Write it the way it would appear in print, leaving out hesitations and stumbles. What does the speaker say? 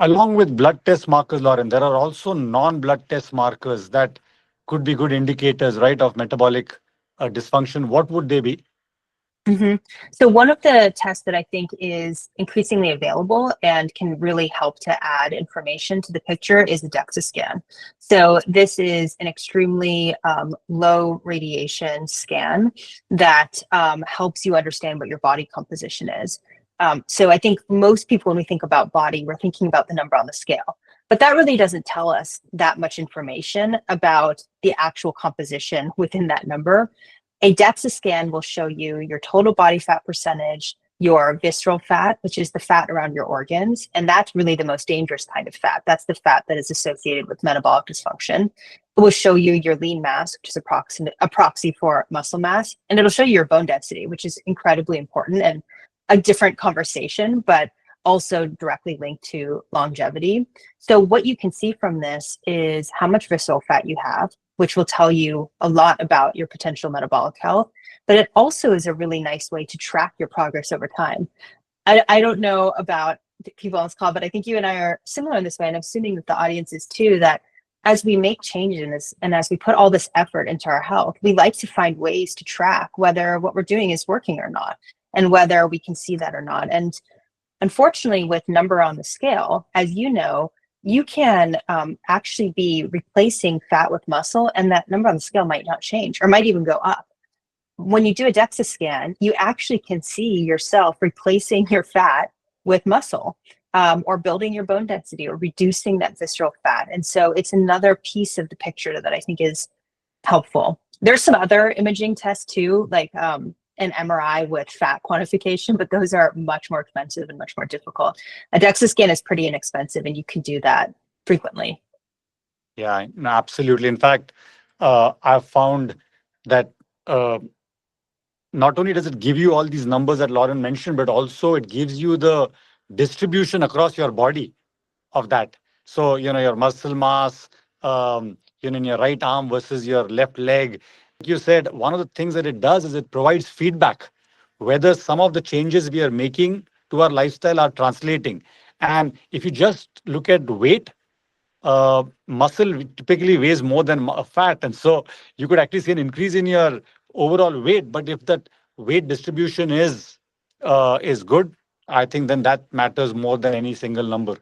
Along with blood test markers, Lauren, there are also non-blood test markers that could be good indicators, right, of metabolic dysfunction. What would they be? hmm So one of the tests that I think is increasingly available and can really help to add information to the picture is the DEXA scan. So this is an extremely low radiation scan that helps you understand what your body composition is. So I think most people, when we think about body, we're thinking about the number on the scale. But that really doesn't tell us that much information about the actual composition within that number. A DEXA scan will show you your total body fat percentage, your visceral fat, which is the fat around your organs. And that's really the most dangerous kind of fat. That's the fat that is associated with metabolic dysfunction. It will show you your lean mass, which is a proxy for muscle mass. And it'll show you your bone density, which is incredibly important and a different conversation, but also directly linked to longevity. So what you can see from this is how much visceral fat you have, which will tell you a lot about your potential metabolic health. But it also is a really nice way to track your progress over time. I don't know about people on this call, but I think you and I are similar in this way, and I'm assuming that the audience is too, that as we make changes in this and as we put all this effort into our health, we like to find ways to track whether what we're doing is working or not, and whether we can see that or not. And unfortunately, with number on the scale, as you know, you can actually be replacing fat with muscle, and that number on the scale might not change or might even go up. When you do a DEXA scan, you actually can see yourself replacing your fat with muscle, or building your bone density or reducing that visceral fat. And so it's another piece of the picture that I think is helpful. There's some other imaging tests too, like an MRI with fat quantification, but those are much more expensive and much more difficult. A DEXA scan is pretty inexpensive, and you can do that frequently. Yeah, no, absolutely. In fact, I've found that not only does it give you all these numbers that Lauren mentioned, but also it gives you the distribution across your body of that. So, your muscle mass, in your right arm versus your left leg. Like you said, one of the things that it does is it provides feedback whether some of the changes we are making to our lifestyle are translating. And if you just look at weight, muscle typically weighs more than fat. And so you could actually see an increase in your overall weight. But if that weight distribution is good, I think then that matters more than any single number.